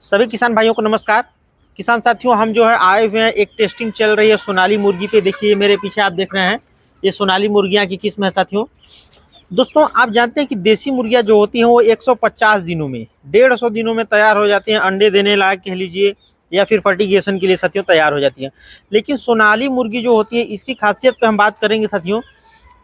सभी किसान भाइयों को नमस्कार। किसान साथियों, हम जो है आए हुए हैं, एक टेस्टिंग चल रही है सोनाली मुर्गी पे। देखिए मेरे पीछे आप देख रहे हैं, ये सोनाली मुर्गियां की किस्म है साथियों। दोस्तों, आप जानते हैं कि देसी मुर्गियां जो होती हैं वो 150 दिनों में, 150 दिनों में तैयार हो जाती हैं, अंडे देने लायक कह लीजिए या फिर फर्टिगेशन के लिए साथियों तैयार हो जाती हैं। लेकिन सोनाली मुर्गी जो होती है, इसकी खासियत पे हम बात करेंगे साथियों।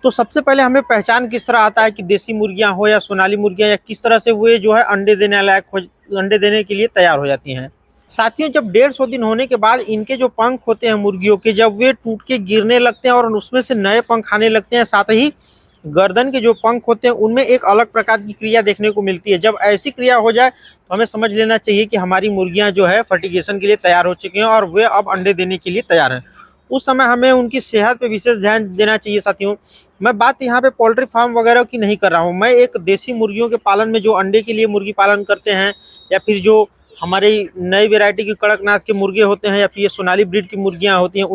तो सबसे पहले हमें पहचान किस तरह आता है कि देसी मुर्गियां हो या सोनाली मुर्गियां, या किस तरह से वे जो है अंडे देने लायक हो, अंडे देने के लिए तैयार हो जाती हैं। साथियों, जब 150 दिन होने के बाद इनके जो पंख होते हैं मुर्गियों के, जब वे टूट के गिरने लगते हैं और उसमें से नए पंख आने लगते हैं, साथ ही गर्दन के जो पंख होते हैं उनमें एक अलग प्रकार की क्रिया देखने को मिलती है। जब ऐसी क्रिया हो जाए तो हमें समझ लेना चाहिए कि हमारी मुर्गियां जो है फर्टिगेशन के लिए तैयार हो चुकी हैं और वे अब अंडे देने के लिए तैयार हैं। उस समय हमें उनकी सेहत पे विशेष ध्यान देना चाहिए साथियों। मैं बात यहाँ पे पोल्ट्री फार्म वगैरह की नहीं कर रहा हूँ, मैं एक देसी मुर्गियों के पालन में, जो अंडे के लिए मुर्गी पालन करते हैं, या फिर जो हमारी नई वैरायटी की कड़कनाथ के मुर्गे होते हैं, या फिर ये सोनाली ब्रीड की मुर्गियां होती हैं,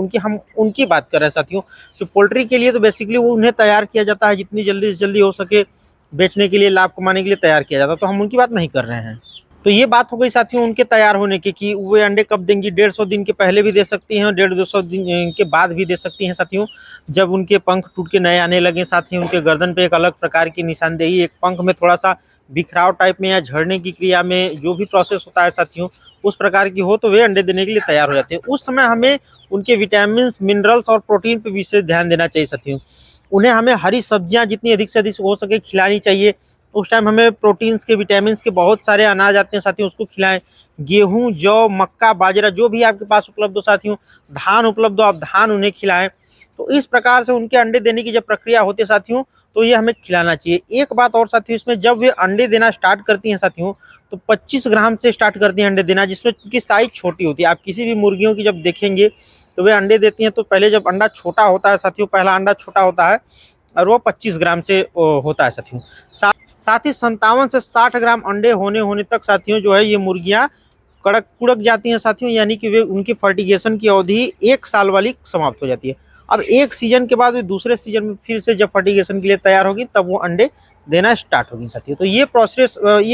उनकी बात कर रहे हैं साथियों। तो पोल्ट्री के लिए तो बेसिकली वो उन्हें तैयार किया जाता है, जितनी जल्दी से जल्दी हो सके बेचने के लिए, लाभ कमाने के लिए तैयार किया जाता है। तो हम उनकी बात नहीं कर रहे हैं। तो ये बात हो गई साथियों उनके तैयार होने की, कि वे अंडे कब देंगी। 150 दिन के पहले भी दे सकती हैं और 150 दिन के बाद भी दे सकती हैं साथियों, जब उनके पंख टूट के नए आने लगे। साथ ही उनके गर्दन पे एक अलग प्रकार की निशानदेही, एक पंख में थोड़ा सा बिखराव टाइप में या झड़ने की क्रिया में जो भी प्रोसेस होता है साथियों, उस प्रकार की हो तो वे अंडे देने के लिए तैयार हो जाते हैं। उस समय हमें उनके विटामिन, मिनरल्स और प्रोटीन पर विशेष ध्यान देना चाहिए साथियों। उन्हें हमें हरी सब्जियां जितनी अधिक से अधिक हो सके खिलानी चाहिए। उस टाइम हमें प्रोटीन्स के, विटामिन के बहुत सारे अनाज आते हैं साथियों, उसको खिलाएं। गेहूं, जौ, मक्का, बाजरा जो भी आपके पास उपलब्ध हो साथियों, धान उपलब्ध हो, आप धान उन्हें खिलाएं। तो इस प्रकार से उनके अंडे देने की जब प्रक्रिया होती है साथियों, तो ये हमें खिलाना चाहिए। एक बात और साथियों, इसमें जब वे अंडे देना स्टार्ट करती हैं साथियों, तो 25 ग्राम से स्टार्ट करती हैं अंडे देना, जिसमें उनकी साइज छोटी होती है। आप किसी भी मुर्गियों की जब देखेंगे तो वे अंडे देती हैं, तो पहले जब अंडा छोटा होता है साथियों, पहला अंडा छोटा होता है और वो 25 ग्राम से होता है साथियों। साथ ही 57 से 60 ग्राम अंडे होने तक साथियों जो है ये मुर्गियां कुड़क जाती हैं साथियों, यानी कि वे उनकी फर्टिगेशन की अवधि 1 साल वाली समाप्त हो जाती है। अब 1 सीजन के बाद वे दूसरे सीजन में फिर से जब फर्टिगेशन के लिए तैयार होगी, तब वो अंडे देना स्टार्ट होगी साथियों। तो ये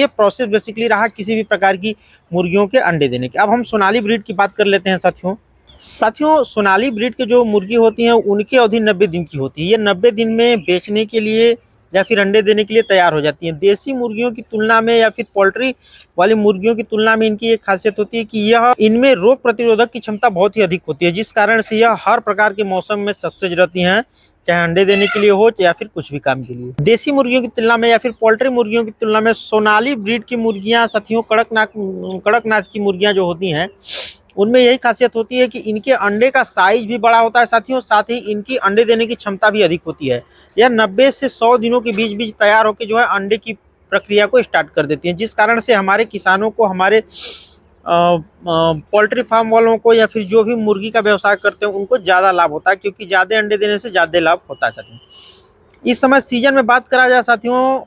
प्रोसेस बेसिकली रहा किसी भी प्रकार की मुर्गियों के अंडे देने के। अब हम सोनाली ब्रीड की बात कर लेते हैं साथियों, सोनाली ब्रीड के जो मुर्गी होती हैं उनकी अवधि 90 दिन की होती है। ये 90 दिन में बेचने के लिए या फिर अंडे देने के लिए तैयार हो जाती हैं। देसी मुर्गियों की तुलना में या फिर पोल्ट्री वाली मुर्गियों की तुलना में इनकी एक खासियत होती है कि यह इनमें रोग प्रतिरोधक की क्षमता बहुत ही अधिक होती है, जिस कारण से यह हर प्रकार के मौसम में सक्सेस रहती हैं, चाहे अंडे देने के लिए हो या फिर कुछ भी काम के लिए। देसी मुर्गियों की तुलना में या फिर पोल्ट्री मुर्गियों की तुलना में सोनाली ब्रीड की मुर्गियां साथियों, कड़कनाथ की मुर्गियां जो होती हैं, उनमें यही खासियत होती है कि इनके अंडे का साइज भी बड़ा होता है साथियों, साथ ही इनकी अंडे देने की क्षमता भी अधिक होती है। यह 90 से 100 दिनों के बीच बीच तैयार होकर जो है अंडे की प्रक्रिया को स्टार्ट कर देती हैं, जिस कारण से हमारे किसानों को, हमारे पोल्ट्री फार्म वालों को या फिर जो भी मुर्गी का व्यवसाय करते हैं उनको ज़्यादा लाभ होता है, क्योंकि ज़्यादा अंडे देने से ज़्यादा लाभ होता है साथियों। इस समय सीजन में बात करा जाए साथियों,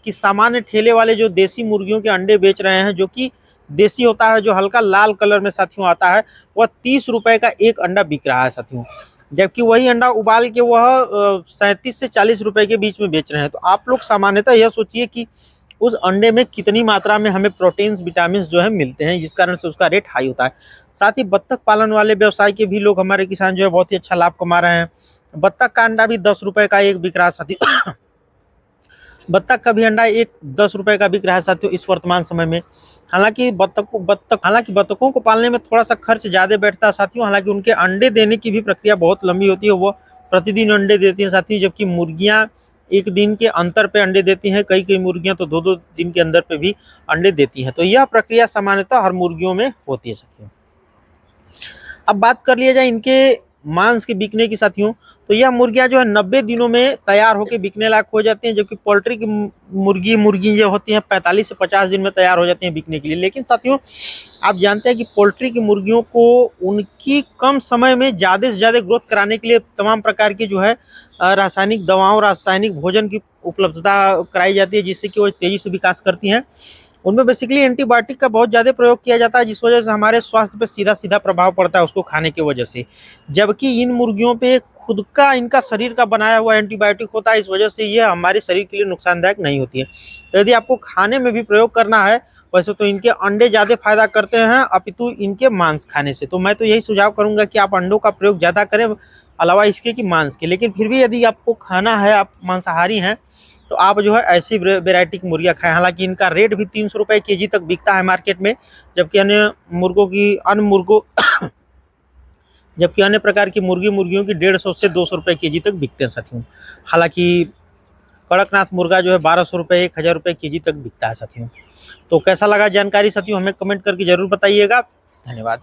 कि सामान्य ठेले वाले जो देसी मुर्गियों के अंडे बेच रहे हैं, जो कि देसी होता है, जो हल्का लाल कलर में साथियों आता है, वह 30 रुपए का एक अंडा बिक रहा है साथियों, जबकि वही अंडा उबाल के वह 37 से 40 रुपए के बीच में बेच रहे हैं। तो आप लोग सामान्यतः यह सोचिए कि उस अंडे में कितनी मात्रा में हमें प्रोटीन्स, विटामिन जो है मिलते हैं, जिस कारण से उसका रेट हाई होता है। साथ ही बत्तख पालन वाले व्यवसाय के भी लोग, हमारे किसान जो है बहुत ही अच्छा लाभ कमा रहे हैं। बत्तख का अंडा भी 10 रुपए का एक बिक रहा है साथियों। बत्तख का भी अंडा एक 10 रुपए का बिक रहा है साथियों इस वर्तमान समय में। हालांकि बत्तखों को पालने में थोड़ा सा खर्च ज़्यादा बैठता है साथियों, हालांकि उनके अंडे देने की भी प्रक्रिया बहुत लंबी होती है। वो प्रतिदिन अंडे देती हैं साथियों, जबकि मुर्गियां एक दिन के अंतर पे अंडे देती हैं, कई मुर्गियां तो 2-2 दिन के अंदर पे भी अंडे देती हैं। तो यह प्रक्रिया सामान्यतः हर मुर्गियों में होती है साथियों। अब बात कर लिया जाए इनके मांस के बिकने की साथियों, तो यह मुर्गियां जो है 90 दिनों में तैयार होकर बिकने लायक हो जाती हैं, जबकि पोल्ट्री की मुर्गी जो होती हैं 45 से 50 दिन में तैयार हो जाती हैं बिकने के लिए। लेकिन साथियों, आप जानते हैं कि पोल्ट्री की मुर्गियों को उनकी कम समय में ज़्यादा से ज़्यादा ग्रोथ कराने के लिए तमाम प्रकार की जो है रासायनिक दवाओं, रासायनिक भोजन की उपलब्धता कराई जाती है, जिससे कि वो तेज़ी से विकास करती हैं। उनमें बेसिकली एंटीबायोटिक का बहुत ज़्यादा प्रयोग किया जाता है, जिस वजह से हमारे स्वास्थ्य पर सीधा प्रभाव पड़ता है उसको खाने की वजह से। जबकि इन मुर्गियों पे खुद का, इनका शरीर का बनाया हुआ एंटीबायोटिक होता है, इस वजह से ये हमारे शरीर के लिए नुकसानदायक नहीं होती है। तो यदि आपको खाने में भी प्रयोग करना है वैसे तो इनके अंडे ज़्यादा फायदा करते हैं अपितु इनके मांस खाने से। तो मैं तो यही सुझाव करूंगा कि आप अंडों का प्रयोग ज़्यादा करें अलावा इसके कि मांस के। लेकिन फिर भी यदि आपको खाना है, आप मांसाहारी हैं, तो आप जो है ऐसी वेराइटी की मुर्गियाँ खाएं। हालांकि इनका रेट भी 300 रुपये केजी तक बिकता है मार्केट में, जबकि अन्य प्रकार की मुर्गियों की 150 से 200 रुपये केजी तक बिकते हैं साथियों। हालांकि कड़कनाथ मुर्गा जो है 1200 रुपये 1000 रुपये केजी तक बिकता है साथियों। तो कैसा लगा जानकारी साथियों, हमें कमेंट करके जरूर बताइएगा। धन्यवाद।